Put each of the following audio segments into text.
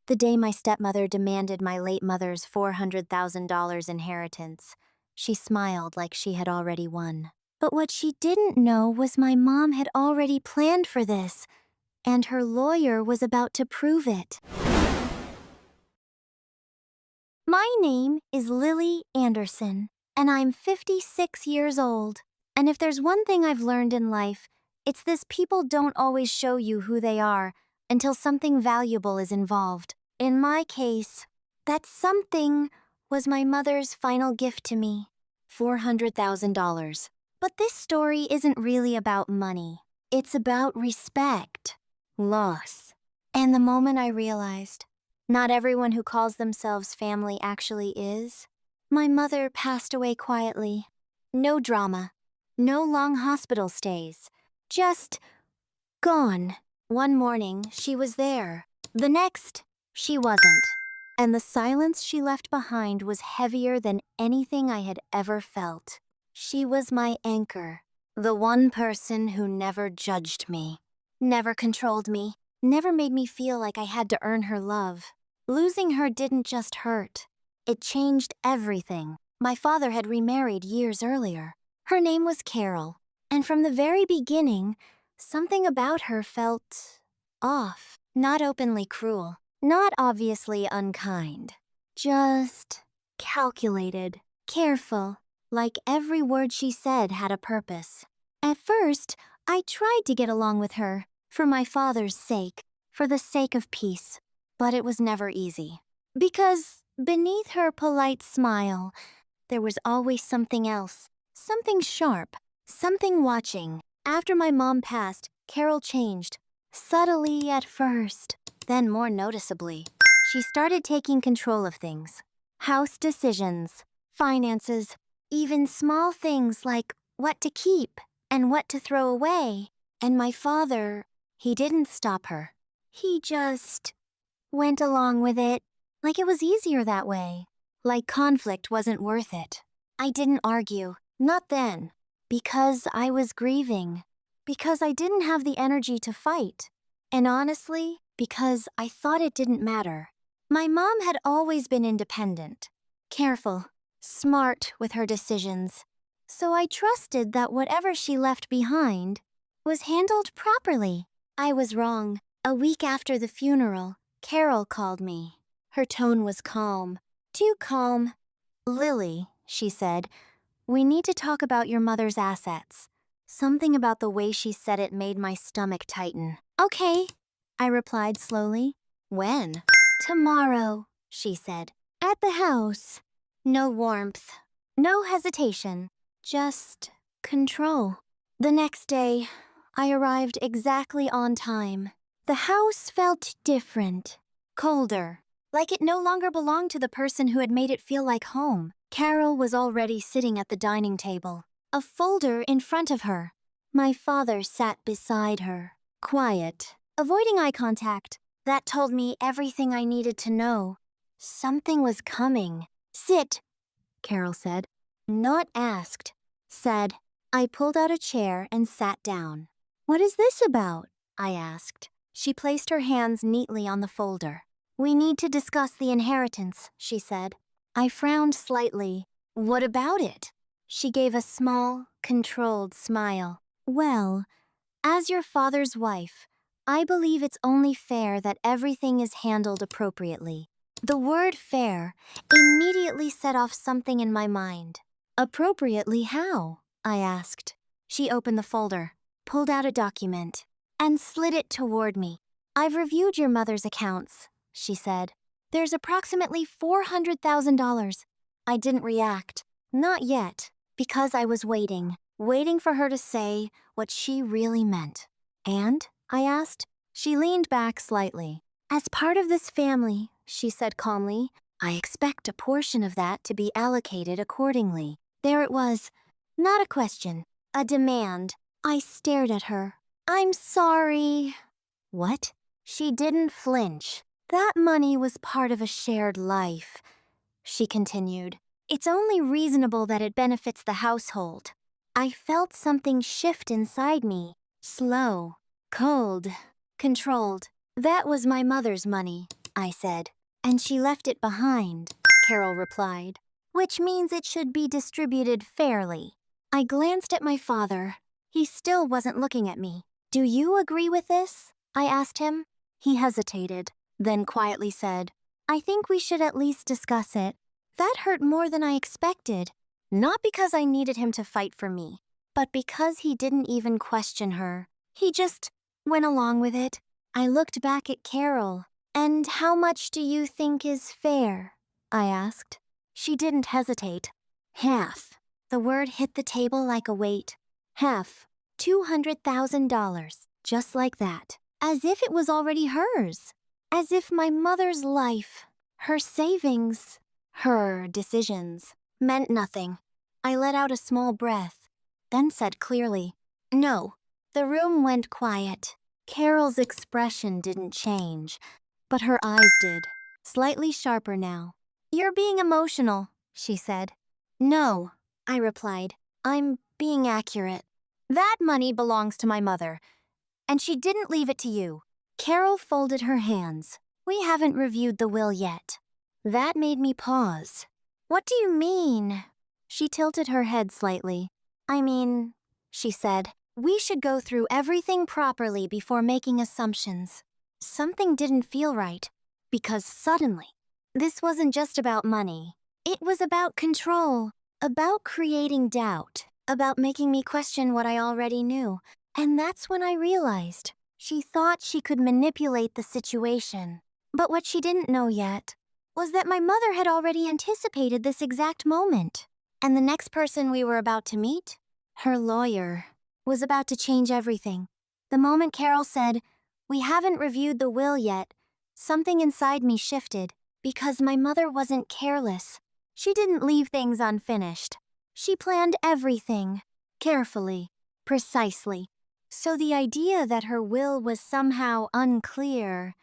The day my stepmother demanded my late mother's $400,000 inheritance, she smiled like she had already won. But what she didn't know was my mom had already planned for this, and her lawyer was about to prove it. My name is Lily Anderson, and I'm 56 years old. And if there's one thing I've learned in life, it's this: people don't always show you who they are until something valuable is involved. In my case, that something was my mother's final gift to me, $400,000. But this story isn't really about money. It's about respect, loss. And the moment I realized not everyone who calls themselves family actually is, my mother passed away quietly. No drama, no long hospital stays, just gone. One morning, she was there. The next, she wasn't. And the silence she left behind was heavier than anything I had ever felt. She was my anchor, the one person who never judged me, never controlled me, never made me feel like I had to earn her love. Losing her didn't just hurt. It changed everything. My father had remarried years earlier. Her name was Carol, and from the very beginning, something about her felt off. Not openly cruel, not obviously unkind, just calculated, careful, like every word she said had a purpose. At first, I tried to get along with her, for my father's sake, for the sake of peace. But it was never easy. Because beneath her polite smile, there was always something else, something sharp, something watching. After my mom passed, Carol changed. Subtly at first, then more noticeably. She started taking control of things. House decisions, finances, even small things like what to keep and what to throw away. And my father, he didn't stop her. He just went along with it, like it was easier that way. Like conflict wasn't worth it. I didn't argue, not then, because I was grieving, because I didn't have the energy to fight, and honestly, because I thought it didn't matter. My mom had always been independent, careful, smart with her decisions, so I trusted that whatever she left behind was handled properly. I was wrong. A week after the funeral, Carol called me. Her tone was calm, too calm. "Lily," she said, "we need to talk about your mother's assets." Something about the way she said it made my stomach tighten. "Okay," I replied slowly. "When?" "Tomorrow," she said. "At the house." No warmth, no hesitation, just control. The next day, I arrived exactly on time. The house felt different, colder, like it no longer belonged to the person who had made it feel like home. Carol was already sitting at the dining table, a folder in front of her. My father sat beside her, quiet, avoiding eye contact. That told me everything I needed to know. Something was coming. "Sit," Carol said. Not asked, said. I pulled out a chair and sat down. "What is this about?" I asked. She placed her hands neatly on the folder. "We need to discuss the inheritance," she said. I frowned slightly. "What about it?" She gave a small, controlled smile. "Well, as your father's wife, I believe it's only fair that everything is handled appropriately." The word fair immediately set off something in my mind. "Appropriately how?" I asked. She opened the folder, pulled out a document, and slid it toward me. "I've reviewed your mother's accounts," she said. "There's approximately $400,000. I didn't react. Not yet, because I was waiting for her to say what she really meant. "And?" I asked. She leaned back slightly. "As part of this family," she said calmly, "I expect a portion of that to be allocated accordingly." There it was. Not a question, a demand. I stared at her. "I'm sorry." "What?" She didn't flinch. "That money was part of a shared life," she continued. "It's only reasonable that it benefits the household." I felt something shift inside me. Slow, cold, controlled. That was my mother's money. I said. And she left it behind, Carol replied. Which means it should be distributed fairly. I glanced at my father. He still wasn't looking at me. Do you agree with this? I asked him. He hesitated, then quietly said, I think we should at least discuss it. That hurt more than I expected. Not because I needed him to fight for me, but because he didn't even question her. He just went along with it. I looked back at Carol. And how much do you think is fair? I asked. She didn't hesitate. Half. The word hit the table like a weight. Half. $200,000. Just like that. As if it was already hers. As if my mother's life, her savings, her decisions, meant nothing. I let out a small breath, then said clearly, No. The room went quiet. Carol's expression didn't change, but her eyes did, slightly sharper now. You're being emotional, she said. No, I replied. I'm being accurate. That money belongs to my mother, and she didn't leave it to you. Carol folded her hands. We haven't reviewed the will yet. That made me pause. What do you mean? She tilted her head slightly. I mean, she said, we should go through everything properly before making assumptions. Something didn't feel right, because suddenly, this wasn't just about money. It was about control, about creating doubt, about making me question what I already knew. And that's when I realized she thought she could manipulate the situation. But what she didn't know yet was that my mother had already anticipated this exact moment. And the next person we were about to meet, her lawyer, was about to change everything. The moment Carol said, we haven't reviewed the will yet, something inside me shifted because my mother wasn't careless. She didn't leave things unfinished. She planned everything, carefully, precisely. So the idea that her will was somehow unclear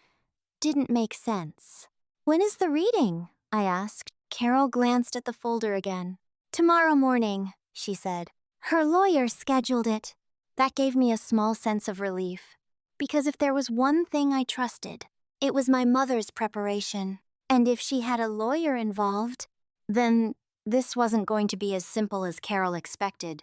didn't make sense. When is the reading? I asked. Carol glanced at the folder again. Tomorrow morning, she said. Her lawyer scheduled it. That gave me a small sense of relief. Because if there was one thing I trusted, it was my mother's preparation. And if she had a lawyer involved, then this wasn't going to be as simple as Carol expected.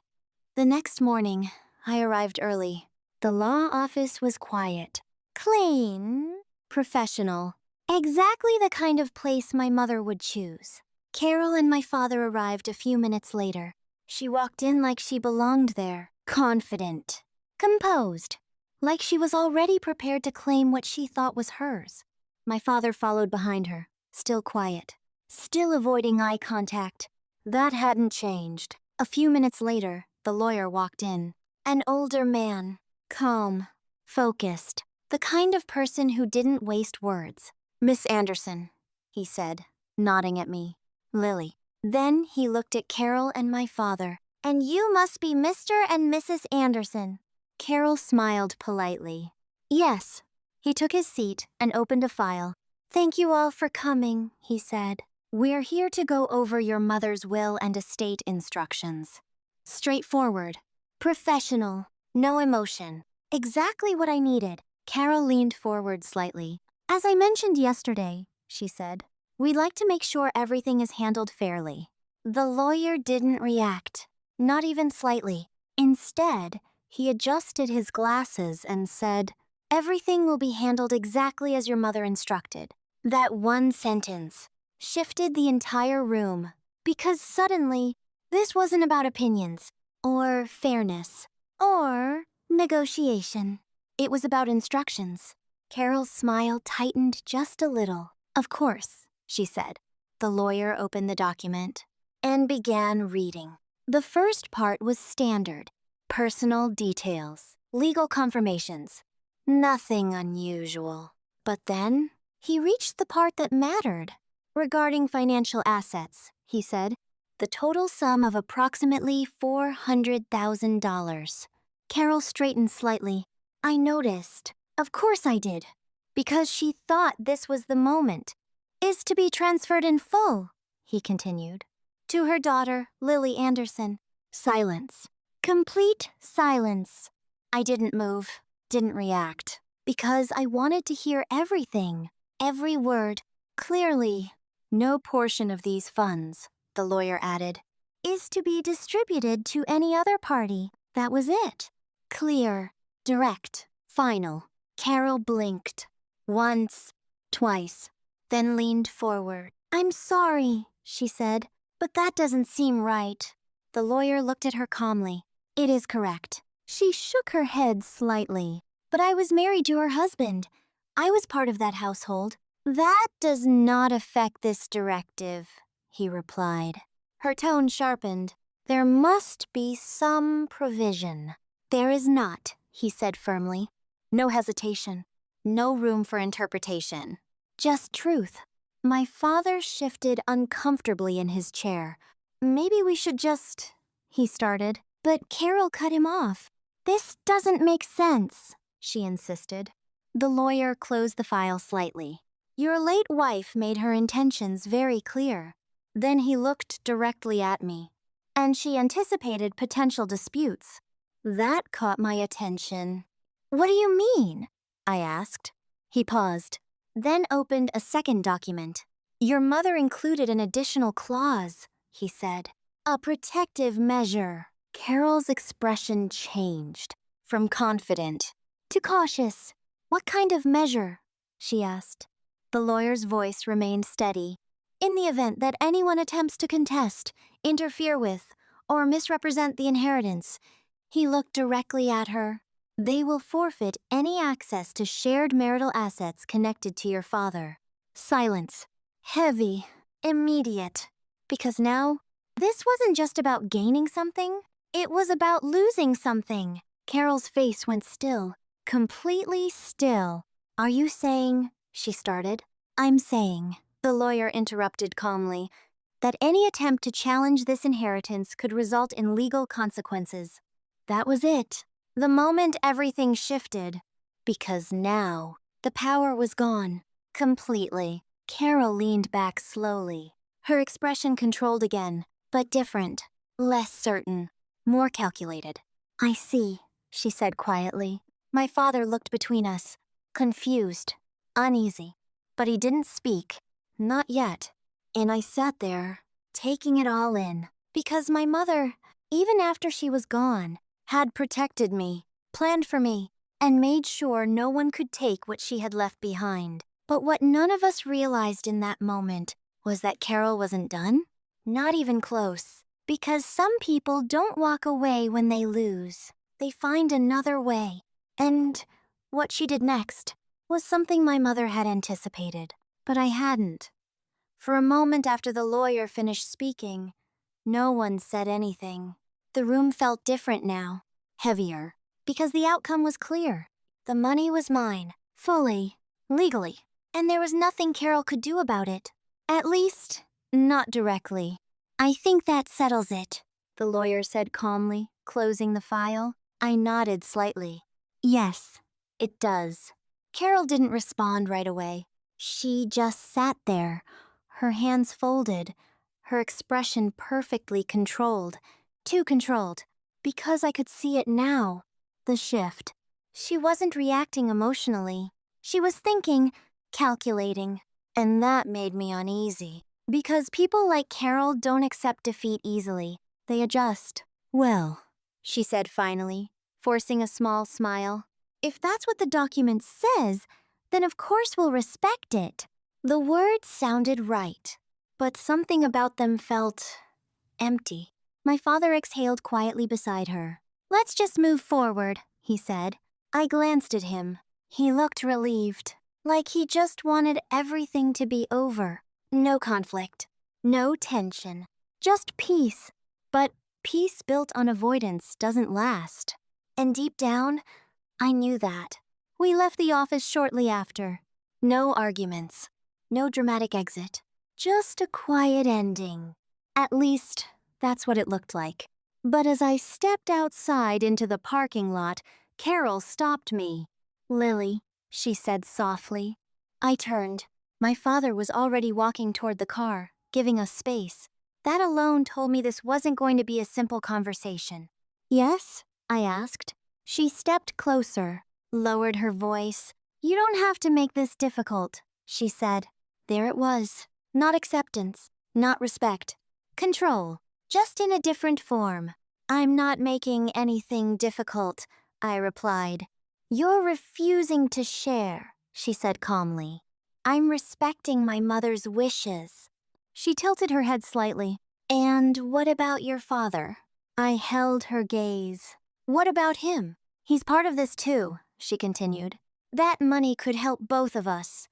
The next morning, I arrived early. The law office was quiet, clean, professional. Exactly the kind of place my mother would choose. Carol and my father arrived a few minutes later. She walked in like she belonged there, confident, composed, like she was already prepared to claim what she thought was hers. My father followed behind her, still quiet, still avoiding eye contact. That hadn't changed. A few minutes later, the lawyer walked in. An older man, calm, focused, the kind of person who didn't waste words. Miss Anderson, he said, nodding at me. Lily. Then he looked at Carol and my father. And you must be Mr. and Mrs. Anderson. Carol smiled politely. Yes. He took his seat and opened a file. Thank you all for coming, he said. We're here to go over your mother's will and estate instructions. Straightforward. Professional. No emotion. Exactly what I needed. Carol leaned forward slightly. As I mentioned yesterday, she said, we'd like to make sure everything is handled fairly. The lawyer didn't react, not even slightly. Instead, he adjusted his glasses and said, everything will be handled exactly as your mother instructed. That one sentence shifted the entire room, because suddenly, this wasn't about opinions, or fairness, or negotiation. It was about instructions. Carol's smile tightened just a little. Of course, she said. The lawyer opened the document and began reading. The first part was standard. Personal details, legal confirmations. Nothing unusual. But then, he reached the part that mattered. Regarding financial assets, he said, the total sum of approximately $400,000. Carol straightened slightly. I noticed. Of course I did. Because she thought this was the moment. Is to be transferred in full, he continued. To her daughter, Lily Anderson. Silence. Complete silence. I didn't move, didn't react, because I wanted to hear everything. Every word, clearly. No portion of these funds, the lawyer added, is to be distributed to any other party. That was it. Clear, direct, final. Carol blinked. Once, twice, then leaned forward. I'm sorry, she said, but that doesn't seem right. The lawyer looked at her calmly. It is correct. She shook her head slightly. But I was married to her husband. I was part of that household. That does not affect this directive, he replied. Her tone sharpened. There must be some provision. There is not, he said firmly. No hesitation. No room for interpretation. Just truth. My father shifted uncomfortably in his chair. Maybe we should just... he started. But Carol cut him off. This doesn't make sense, she insisted. The lawyer closed the file slightly. Your late wife made her intentions very clear. Then he looked directly at me. And she anticipated potential disputes. That caught my attention. What do you mean? I asked. He paused, then opened a second document. Your mother included an additional clause, he said. A protective measure. Carol's expression changed, from confident to cautious. What kind of measure? She asked. The lawyer's voice remained steady. In the event that anyone attempts to contest, interfere with, or misrepresent the inheritance, he looked directly at her. They will forfeit any access to shared marital assets connected to your father. Silence. Heavy. Immediate. Because now, this wasn't just about gaining something. It was about losing something. Carol's face went still. Completely still. Are you saying, she started. I'm saying, the lawyer interrupted calmly, that any attempt to challenge this inheritance could result in legal consequences. That was it. The moment everything shifted. Because now, the power was gone. Completely. Carol leaned back slowly. Her expression controlled again, but different. Less certain. More calculated. I see, she said quietly. My father looked between us, confused, uneasy. But he didn't speak. Not yet. And I sat there, taking it all in. Because my mother, even after she was gone, had protected me, planned for me, and made sure no one could take what she had left behind. But what none of us realized in that moment was that Carol wasn't done. Not even close. Because some people don't walk away when they lose. They find another way. And what she did next was something my mother had anticipated, but I hadn't. For a moment after the lawyer finished speaking, no one said anything. The room felt different now, heavier, because the outcome was clear. The money was mine, fully, legally, and there was nothing Carol could do about it. At least, not directly. I think that settles it, the lawyer said calmly, closing the file. I nodded slightly. Yes, it does. Carol didn't respond right away. She just sat there, her hands folded, her expression perfectly controlled. Too controlled, because I could see it now. The shift. She wasn't reacting emotionally. She was thinking, calculating, and that made me uneasy. Because people like Carol don't accept defeat easily. They adjust. Well, she said finally, forcing a small smile. If that's what the document says, then of course we'll respect it. The words sounded right, but something about them felt empty. My father exhaled quietly beside her. Let's just move forward, he said. I glanced at him. He looked relieved, like he just wanted everything to be over. No conflict, no tension, just peace. But peace built on avoidance doesn't last. And deep down, I knew that. We left the office shortly after. No arguments, no dramatic exit, just a quiet ending. At least, that's what it looked like. But as I stepped outside into the parking lot, Carol stopped me. Lily, she said softly. I turned. My father was already walking toward the car, giving us space. That alone told me this wasn't going to be a simple conversation. Yes? I asked. She stepped closer, lowered her voice. You don't have to make this difficult, she said. There it was. Not acceptance, not respect. Control, just in a different form. I'm not making anything difficult, I replied. You're refusing to share, she said calmly. I'm respecting my mother's wishes. She tilted her head slightly. And what about your father? I held her gaze. What about him? He's part of this too, she continued. That money could help both of us.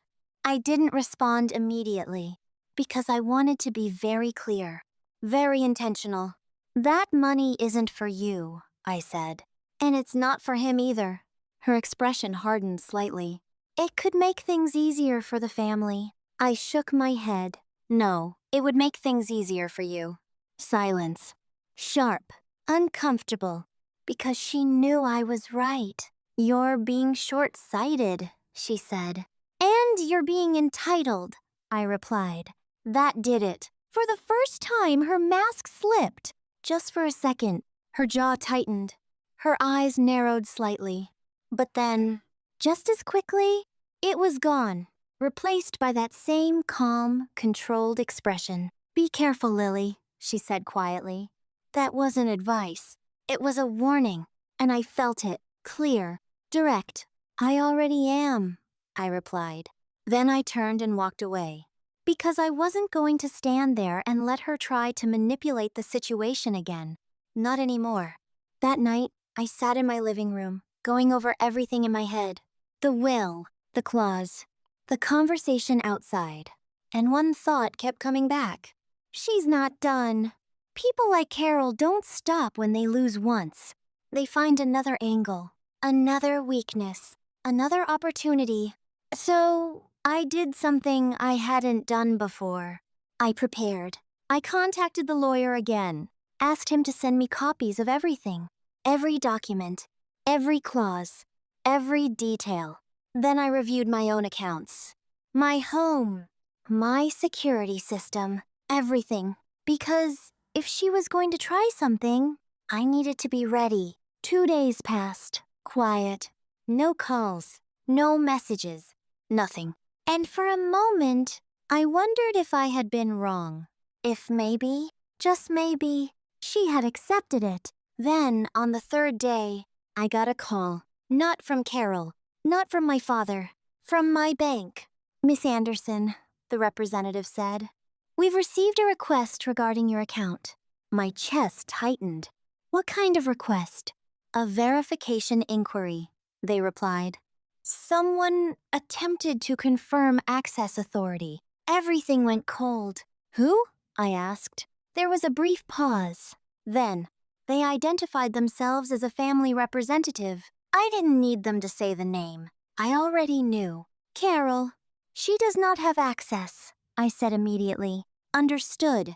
I didn't respond immediately because I wanted to be very clear, very intentional. That money isn't for you, I said. And it's not for him either. Her expression hardened slightly. It could make things easier for the family. I shook my head. No, it would make things easier for you. Silence. Sharp, uncomfortable, because she knew I was right. You're being short-sighted, she said. And you're being entitled, I replied. That did it. For the first time, her mask slipped. Just for a second, her jaw tightened. Her eyes narrowed slightly. But then, just as quickly, it was gone, replaced by that same calm, controlled expression. Be careful, Lily, she said quietly. That wasn't advice. It was a warning, and I felt it, clear, direct. I already am, I replied. Then I turned and walked away, because I wasn't going to stand there and let her try to manipulate the situation again. Not anymore. That night, I sat in my living room, going over everything in my head. The will, the clause, the conversation outside. And one thought kept coming back. She's not done. People like Carol don't stop when they lose once. They find another angle, another weakness, another opportunity. So, I did something I hadn't done before. I prepared. I contacted the lawyer again, asked him to send me copies of everything, every document, every clause, every detail. Then I reviewed my own accounts, my home, my security system, everything. Because if she was going to try something, I needed to be ready. 2 days passed, quiet, no calls, no messages, nothing. And for a moment, I wondered if I had been wrong. If maybe, just maybe, she had accepted it. Then, on the 3rd day, I got a call. Not from Carol, not from my father, from my bank. Miss Anderson, the representative said, we've received a request regarding your account. My chest tightened. What kind of request? A verification inquiry, they replied. Someone attempted to confirm access authority. Everything went cold. Who? I asked. There was a brief pause. Then, they identified themselves as a family representative. I didn't need them to say the name. I already knew. Carol. She does not have access, I said immediately. Understood,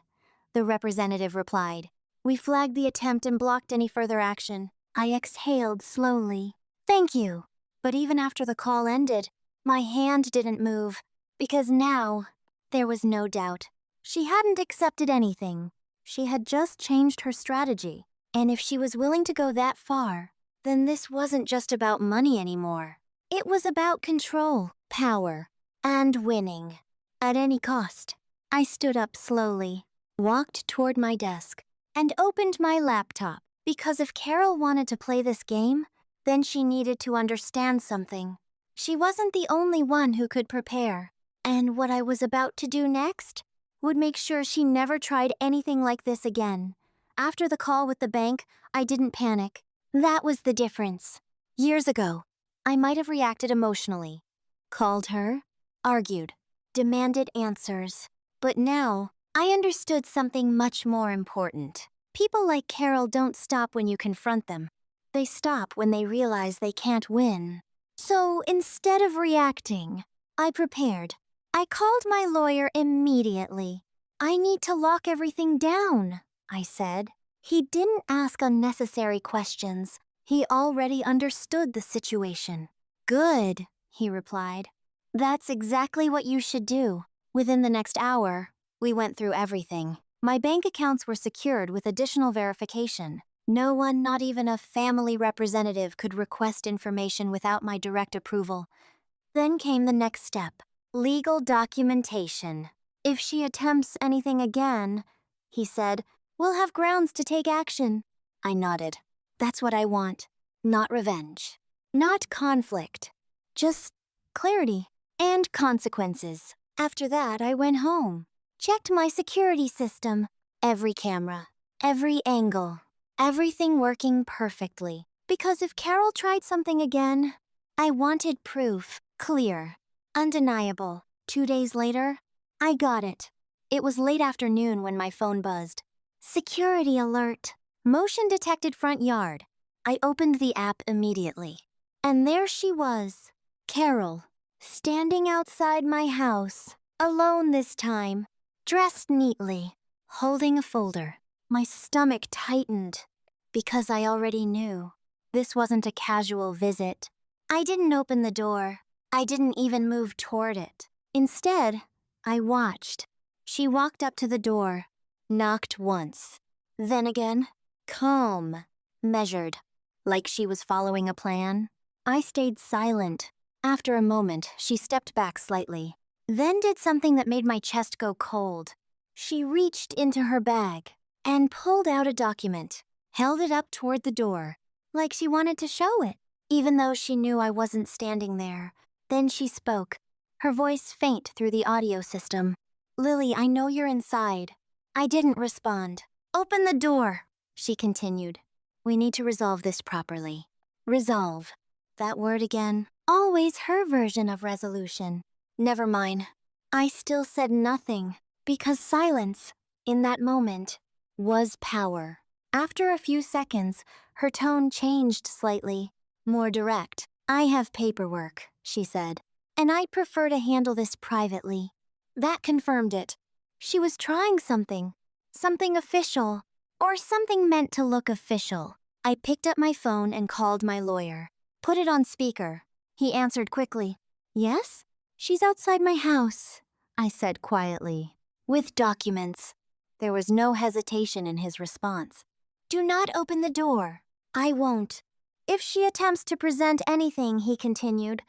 the representative replied. We flagged the attempt and blocked any further action. I exhaled slowly. Thank you. But even after the call ended, my hand didn't move, because now there was no doubt. She hadn't accepted anything. She had just changed her strategy. And if she was willing to go that far, then this wasn't just about money anymore. It was about control, power, and winning. At any cost. I stood up slowly, walked toward my desk, and opened my laptop. Because if Carol wanted to play this game, then she needed to understand something. She wasn't the only one who could prepare. And what I was about to do next would make sure she never tried anything like this again. After the call with the bank, I didn't panic. That was the difference. Years ago, I might have reacted emotionally. Called her, argued, demanded answers. But now, I understood something much more important. People like Carol don't stop when you confront them. They stop when they realize they can't win. So instead of reacting, I prepared. I called my lawyer immediately. I need to lock everything down, I said. He didn't ask unnecessary questions. He already understood the situation. Good, he replied. That's exactly what you should do. Within the next hour, we went through everything. My bank accounts were secured with additional verification. No one, not even a family representative, could request information without my direct approval. Then came the next step. Legal documentation. If she attempts anything again, he said, we'll have grounds to take action. I nodded. That's what I want. Not revenge. Not conflict. Just clarity and consequences. After that, I went home. Checked my security system. Every camera. Every angle. Everything working perfectly. Because if Carol tried something again, I wanted proof. Clear. Undeniable. 2 days later, I got it. It was late afternoon when my phone buzzed. Security alert. Motion detected front yard. I opened the app immediately. And there she was, Carol, standing outside my house, alone this time, dressed neatly, holding a folder. My stomach tightened because I already knew this wasn't a casual visit. I didn't open the door. I didn't even move toward it. Instead, I watched. She walked up to the door, knocked once, then again, calm, measured, like she was following a plan. I stayed silent. After a moment, she stepped back slightly, then did something that made my chest go cold. She reached into her bag and pulled out a document, held it up toward the door, like she wanted to show it, even though she knew I wasn't standing there. Then she spoke, her voice faint through the audio system. Lily, I know you're inside. I didn't respond. Open the door, she continued. We need to resolve this properly. Resolve. That word again. Always her version of resolution. Never mind. I still said nothing, because silence, in that moment, was power. After a few seconds, her tone changed slightly, more direct. I have paperwork, she said, and I'd prefer to handle this privately. That confirmed it. She was trying something official, or something meant to look official. I picked up my phone and called my lawyer. Put it on speaker. He answered quickly. Yes? She's outside my house, I said quietly. With documents. There was no hesitation in his response. Do not open the door. I won't. If she attempts to present anything, he continued,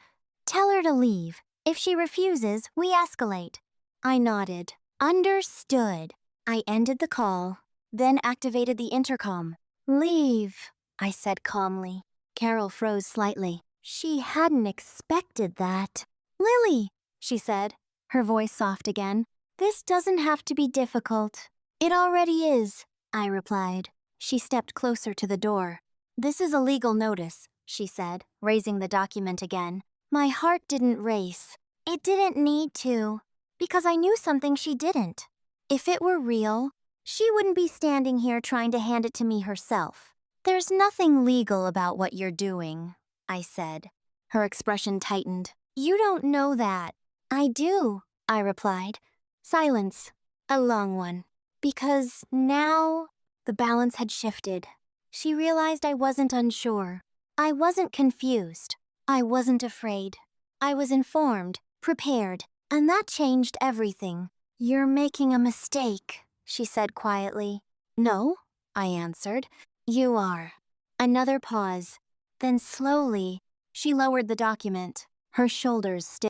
tell her to leave. If she refuses, we escalate. I nodded. Understood. I ended the call, then activated the intercom. Leave, I said calmly. Carol froze slightly. She hadn't expected that. Lily, she said, her voice soft again. This doesn't have to be difficult. It already is, I replied. She stepped closer to the door. This is a legal notice, she said, raising the document again. My heart didn't race. It didn't need to, because I knew something she didn't. If it were real, she wouldn't be standing here trying to hand it to me herself. There's nothing legal about what you're doing, I said. Her expression tightened. You don't know that. I do, I replied. Silence. A long one. Because now the balance had shifted. She realized I wasn't unsure. I wasn't confused. I wasn't afraid. I was informed, prepared, and that changed everything. You're making a mistake, she said quietly. No, I answered. You are. Another pause. Then slowly, she lowered the document, her shoulders stiff.